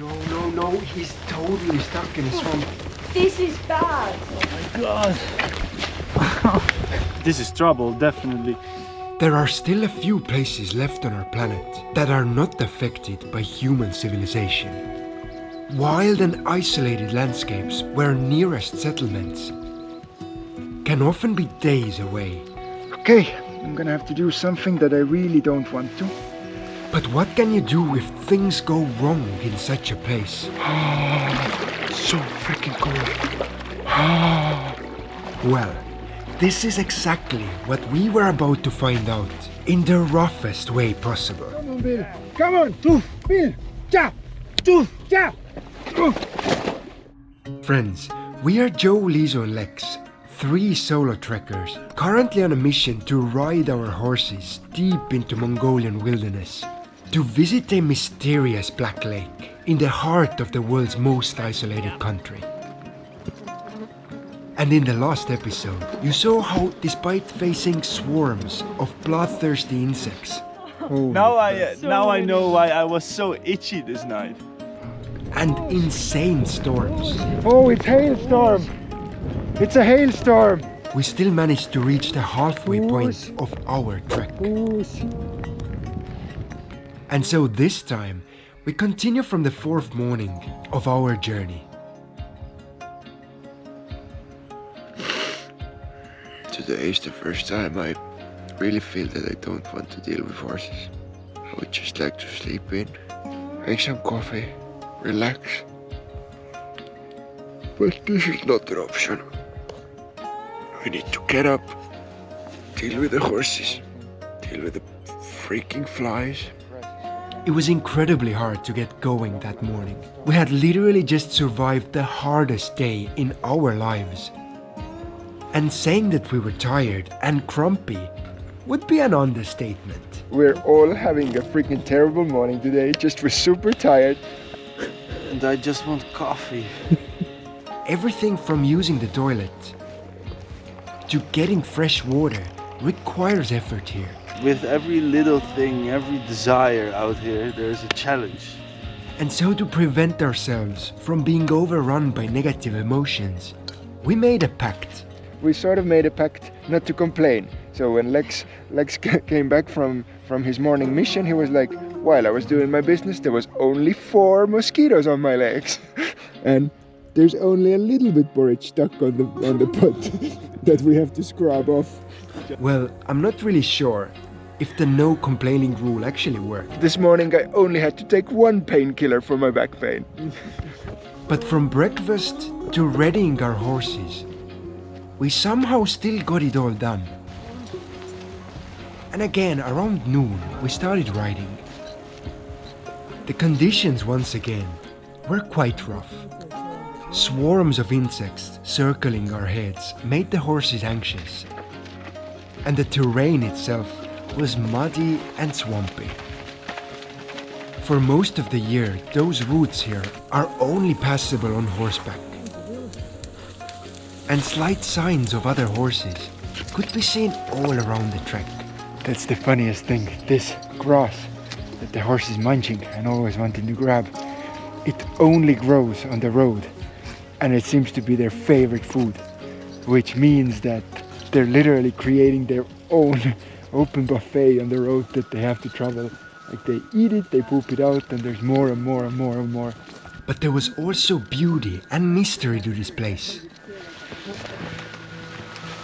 No, he's totally stuck in a swamp. This is bad. Oh my god. This is trouble, definitely. There are still a few places left on our planet that are not affected by human civilization. Wild and isolated landscapes where nearest settlements can often be days away. Okay, I'm gonna have to do something that I really don't want to. But what can you do if things go wrong in such a place? So freaking cold. Well, this is exactly what we were about to find out in the roughest way possible. Come on, Bill. Come on. Toof, Bill. Ja. Toof, ja. Friends, we are Joe, Liisu and Lex, 3 solo trekkers, currently on a mission to ride our horses deep into Mongolian wilderness, to visit a mysterious black lake in the heart of the world's most isolated country. And in the last episode, you saw how, despite facing swarms of bloodthirsty insects, Now I know why I was so itchy this night. and insane storms, Oh, it's hailstorm. It's a hailstorm. we still managed to reach the halfway point of our trek. And so this time, we continue from the 4th morning of our journey. Today is the first time I really feel that I don't want to deal with horses. I would just like to sleep in, make some coffee, relax. But this is not an option. I need to get up, deal with the horses, deal with the freaking flies. It was incredibly hard to get going that morning. We had literally just survived the hardest day in our lives. And saying that we were tired and grumpy would be an understatement. We're all having a freaking terrible morning today. Just we're super tired. And I just want coffee. Everything from using the toilet to getting fresh water requires effort here. With every little thing, every desire out here, there's a challenge. And so to prevent ourselves from being overrun by negative emotions, we made a pact. We sort of made a pact not to complain. So when Lex came back from his morning mission, he was like, while I was doing my business, there was only 4 mosquitoes on my legs. And there's only a little bit porridge stuck on the pot that we have to scrub off. Well, I'm not really sure if the no complaining rule actually worked. This morning I only had to take 1 painkiller for my back pain. But from breakfast to readying our horses, we somehow still got it all done. And again, around noon, we started riding. The conditions once again were quite rough. Swarms of insects circling our heads made the horses anxious. And the terrain itself was muddy and swampy. For most of the year, those routes here are only passable on horseback. And slight signs of other horses could be seen all around the trek. That's the funniest thing. This grass that the horse is munching and always wanting to grab, it only grows on the road. And it seems to be their favorite food, which means that they're literally creating their own open buffet on the road that they have to travel. Like they eat it, they poop it out, and there's more and more and more and more. But there was also beauty and mystery to this place.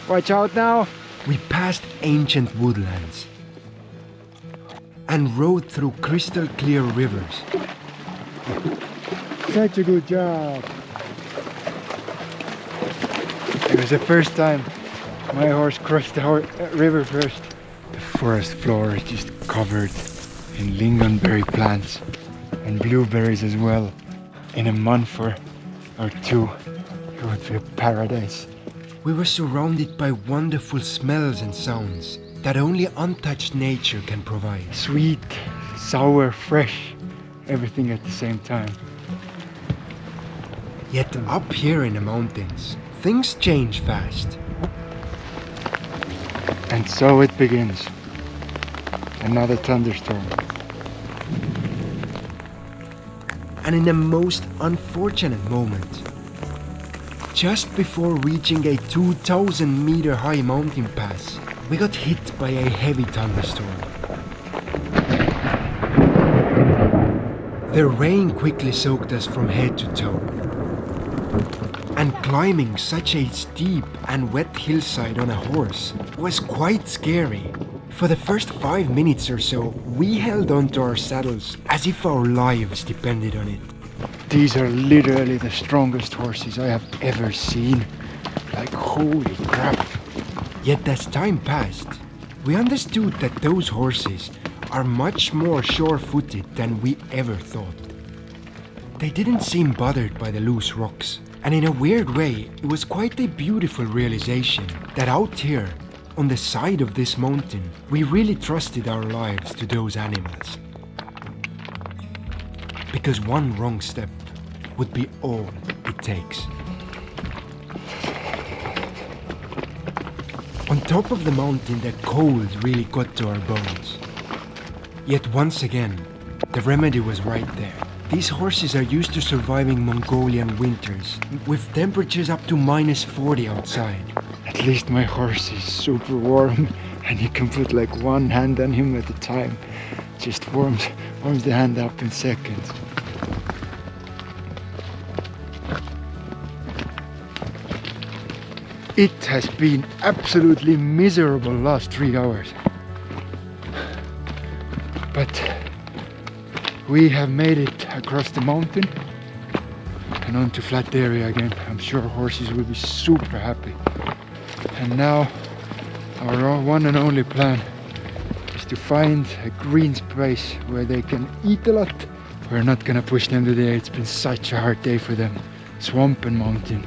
Watch out now! We passed ancient woodlands and rode through crystal clear rivers. Such a good job! It was the first time my horse crossed the river first. The forest floor is just covered in lingonberry plants and blueberries as well. In a month or 2, it would be a paradise. We were surrounded by wonderful smells and sounds that only untouched nature can provide. Sweet, sour, fresh, everything at the same time. Yet up here in the mountains, things change fast. And so it begins. Another thunderstorm. and in a most unfortunate moment. Just before reaching a 2,000-meter high mountain pass, we got hit by a heavy thunderstorm. The rain quickly soaked us from head to toe. And climbing such a steep and wet hillside on a horse was quite scary. For the first 5 minutes or so, we held onto our saddles as if our lives depended on it. These are literally the strongest horses I have ever seen. Like, holy crap. Yet as time passed, we understood that those horses are much more sure-footed than we ever thought. They didn't seem bothered by the loose rocks, and in a weird way, it was quite a beautiful realization that out here, on the side of this mountain, we really trusted our lives to those animals. Because one wrong step would be all it takes. On top of the mountain, the cold really got to our bones. Yet once again, the remedy was right there. These horses are used to surviving Mongolian winters, with temperatures up to -40 outside. At least my horse is super warm and you can put like one hand on him at a time. Just warms the hand up in seconds. It has been absolutely miserable last 3 hours. But we have made it across the mountain and onto flat area again. I'm sure horses will be super happy. And now our one and only plan is to find a green space where they can eat a lot. We're not gonna push them today, it's been such a hard day for them. Swamp and mountain.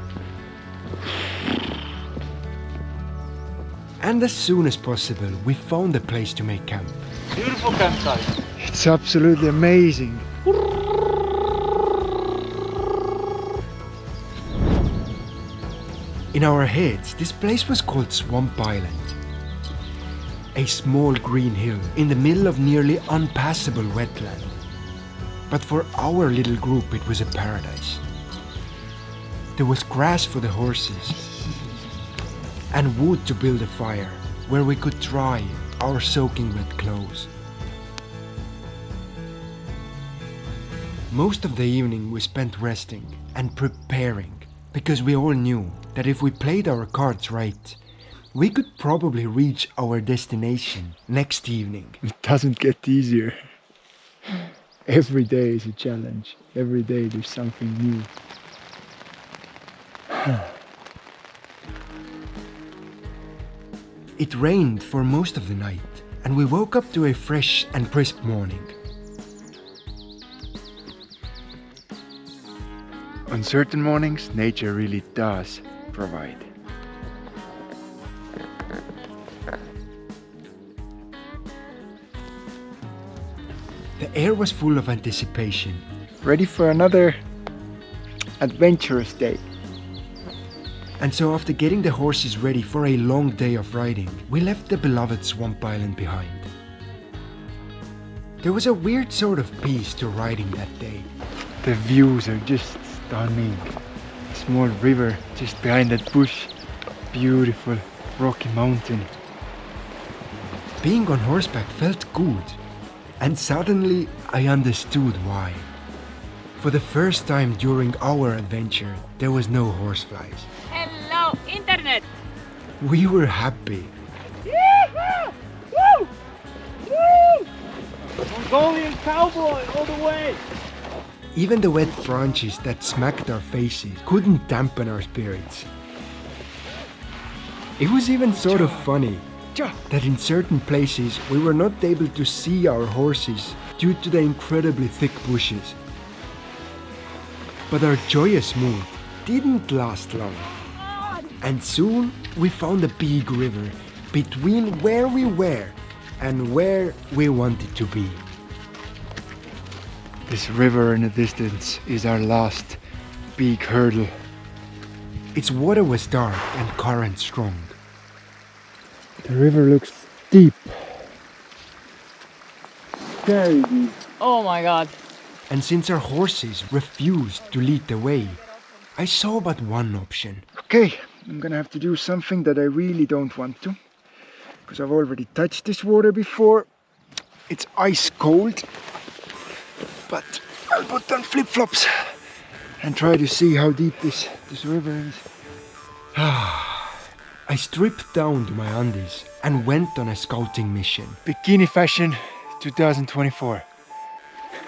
And as soon as possible, we found a place to make camp. Beautiful campsite. It's absolutely amazing. In our heads, this place was called Swamp Island. A small green hill in the middle of nearly unpassable wetland. But for our little group, it was a paradise. There was grass for the horses and wood to build a fire where we could dry our soaking wet clothes. Most of the evening we spent resting and preparing, because we all knew that if we played our cards right, we could probably reach our destination next evening. It doesn't get easier. Every day is a challenge. Every day there's something new. It rained for most of the night, and we woke up to a fresh and crisp morning. On certain mornings, nature really does provide. The air was full of anticipation. Ready for another adventurous day. And so after getting the horses ready for a long day of riding, we left the beloved Swamp Island behind. There was a weird sort of peace to riding that day. The views are just stunning. Small river just behind that bush. Beautiful rocky mountain. Being on horseback felt good, and suddenly I understood why. For the first time during our adventure, there was no horseflies. Hello, Internet! We were happy. Yee-hoo! Woo! Woo! Mongolian cowboy all the way. Even the wet branches that smacked our faces couldn't dampen our spirits. It was even sort of funny that in certain places we were not able to see our horses due to the incredibly thick bushes. But our joyous mood didn't last long. And soon we found a big river between where we were and where we wanted to be. This river in the distance is our last big hurdle. Its water was dark and current strong. The river looks deep. Very deep. Oh my god. And since our horses refused to lead the way, I saw but one option. Okay, I'm gonna have to do something that I really don't want to. Because I've already touched this water before. It's ice cold. But I'll put on flip-flops and try to see how deep this river is. I stripped down to my undies and went on a scouting mission. Bikini fashion 2024.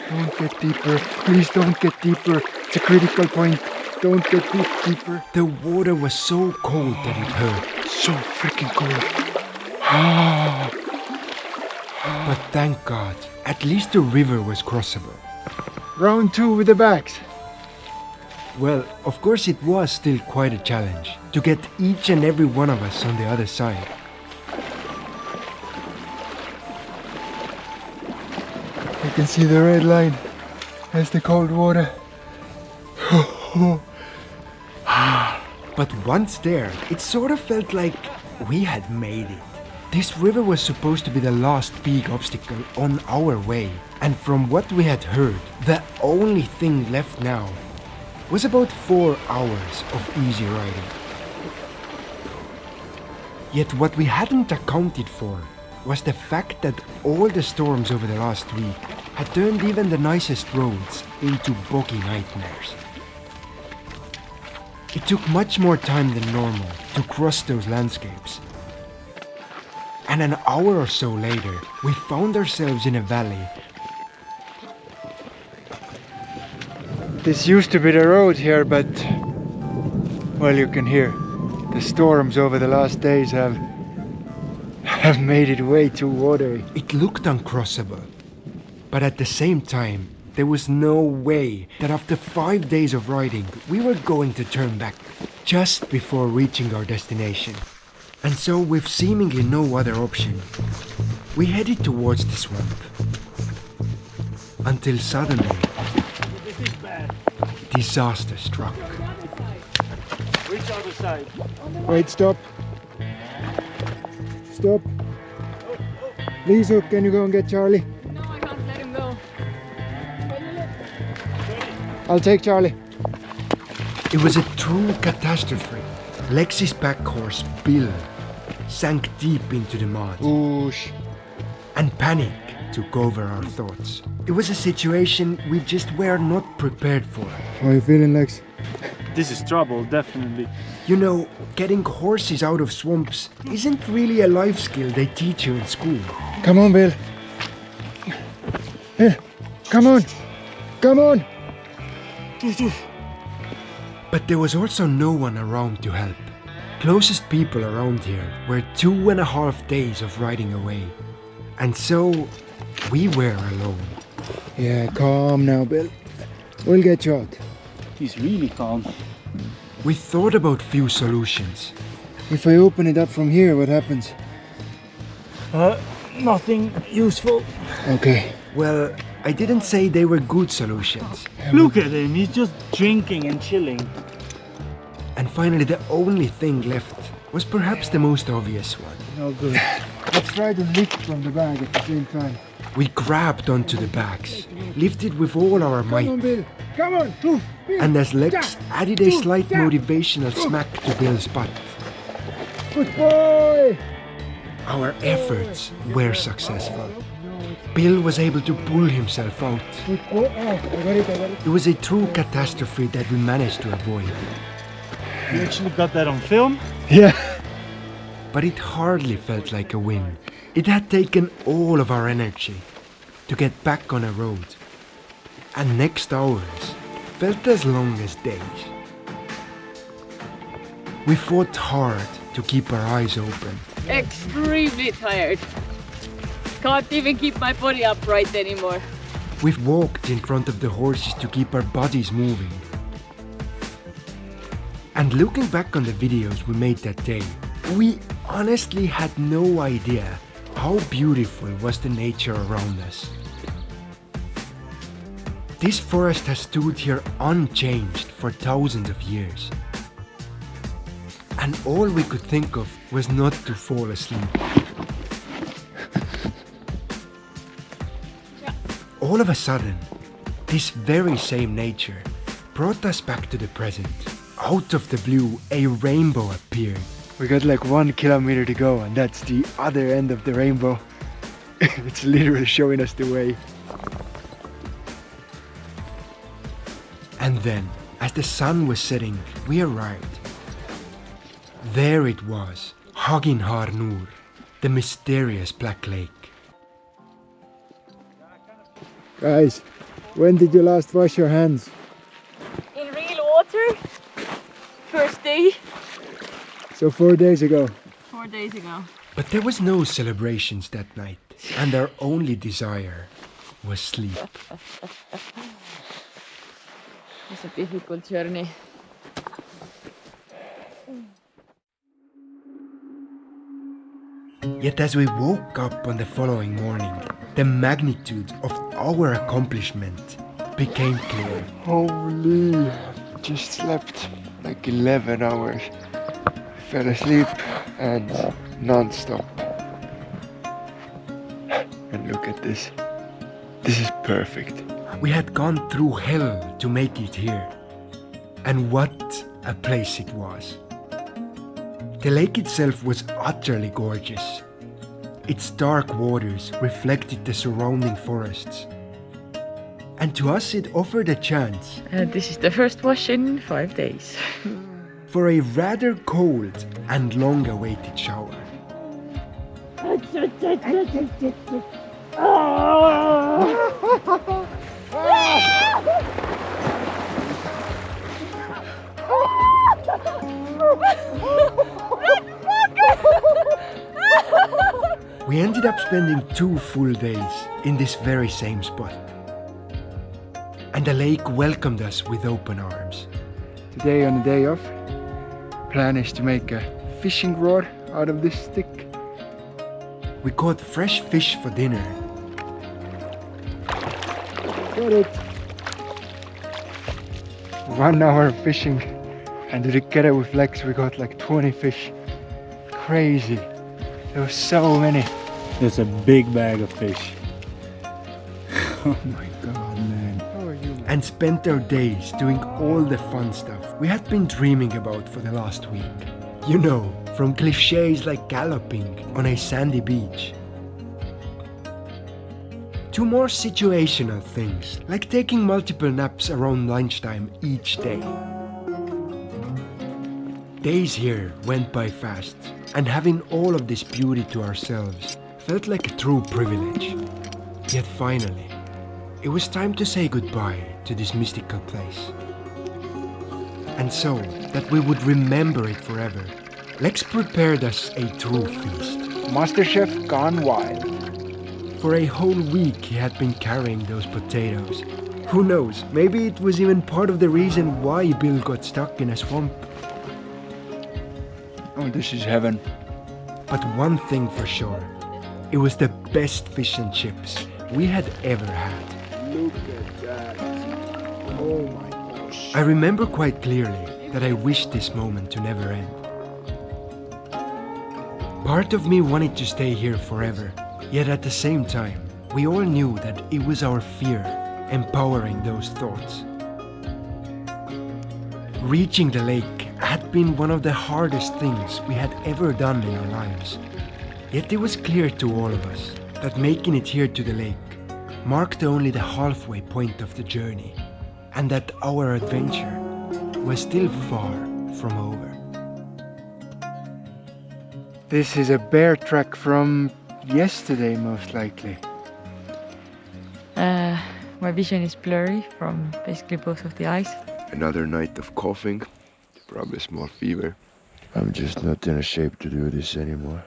Don't get deeper. Please don't get deeper. It's a critical point. Don't get deeper. The water was so cold that it hurt. So freaking cold. But thank God, at least the river was crossable. Round 2 with the bags. Well, of course it was still quite a challenge to get each and every one of us on the other side. You can see the red line. There's the cold water. But once there, it sort of felt like we had made it. This river was supposed to be the last big obstacle on our way. And from what we had heard, the only thing left now was about 4 hours of easy riding. Yet what we hadn't accounted for was the fact that all the storms over the last week had turned even the nicest roads into boggy nightmares. It took much more time than normal to cross those landscapes. And an hour or so later, we found ourselves in a valley. This used to be the road here, but well, you can hear the storms over the last days have made it way too watery. It looked uncrossable, but at the same time, there was no way that after 5 days of riding, we were going to turn back just before reaching our destination. And so, with seemingly no other option, we headed towards the swamp. Until suddenly, disaster struck. Which other side? Wait, stop. Stop. Liisu, can you go and get Charlie? No, I can't let him go. I'll take Charlie. It was a true catastrophe. Lexi's pack horse, Bill, sank deep into the mud. Oosh. And panic took over our thoughts. It was a situation we just were not prepared for. How are you feeling, Lex? This is trouble, definitely. You know, getting horses out of swamps isn't really a life skill they teach you in school. Come on, Bill. Here, come on. Come on. But there was also no one around to help. Closest people around here were 2.5 days of riding away. And so, we were alone. Yeah, calm now, Bill. We'll get you out. He's really calm. We thought about few solutions. If I open it up from here, what happens? Nothing useful. Okay. Well, I didn't say they were good solutions. Look at him, he's just drinking and chilling. And finally, the only thing left was perhaps the most obvious one. No good. Let's try to lift from the bag at the same time. We grabbed onto the bags, lifted with all our Come on, might, Bill. Come on. and as Lex added a slight motivational smack to Bill's butt, Good boy. our efforts were successful. Bill was able to pull himself out. Good boy. Oh, I got it. It was a true catastrophe that we managed to avoid, You actually got that on film? Yeah. but it hardly felt like a win. It had taken all of our energy to get back on a road, and next hours felt as long as days. We fought hard to keep our eyes open. Extremely tired. Can't even keep my body upright anymore. We've walked in front of the horses to keep our bodies moving. And looking back on the videos we made that day, we honestly had no idea how beautiful was the nature around us. This forest has stood here unchanged for thousands of years. And all we could think of was not to fall asleep. All of a sudden, This very same nature brought us back to the present. Out of the blue, a rainbow appeared. We got like 1 kilometer to go, and that's the other end of the rainbow. It's literally showing us the way. And then, as the sun was setting, we arrived. There it was, Haginhar Nur, the mysterious Black Lake. Guys, when did you last wash your hands? In real water. First day. So 4 days ago. 4 days ago. But there was no celebrations that night, and our only desire was sleep. It's a difficult journey. Yet as we woke up on the following morning, the magnitude of our accomplishment became clear. Holy, just slept like 11 hours. Fell asleep and non-stop. And look at this. This is perfect. We had gone through hell to make it here. And what a place it was. The lake itself was utterly gorgeous. Its dark waters reflected the surrounding forests. And to us it offered a chance This is the first wash in 5 days. for a rather cold and long-awaited shower. We ended up spending 2 full days in this very same spot. And the lake welcomed us with open arms. Today, on the day off, plan is to make a fishing rod out of this stick. We caught fresh fish for dinner. Got it! 1 hour of fishing, and together with Lex we got like 20 fish. Crazy. There were so many. It's a big bag of fish. Oh my god, man. How are you, man? And spent our days doing all the fun stuff we had been dreaming about for the last week. You know, from cliches like galloping on a sandy beach, to more situational things like taking multiple naps around lunchtime each day. Days here went by fast, and having all of this beauty to ourselves felt like a true privilege. Yet finally, it was time to say goodbye to this mystical place. And so, that we would remember it forever, Lex prepared us a true feast. MasterChef gone wild. For a whole week he had been carrying those potatoes. Who knows, maybe it was even part of the reason why Bill got stuck in a swamp. Oh, this is heaven. But one thing for sure, it was the best fish and chips we had ever had. Look at that. Oh my gosh. I remember quite clearly that I wished this moment to never end. Part of me wanted to stay here forever, yet at the same time, we all knew that it was our fear empowering those thoughts. Reaching the lake had been one of the hardest things we had ever done in our lives. Yet it was clear to all of us that making it here to the lake marked only the halfway point of the journey, and that our adventure was still far from over. This is a bear track from yesterday, most likely. My vision is blurry from basically both of the eyes. Another night of coughing, probably a small fever. I'm just not in a shape to do this anymore.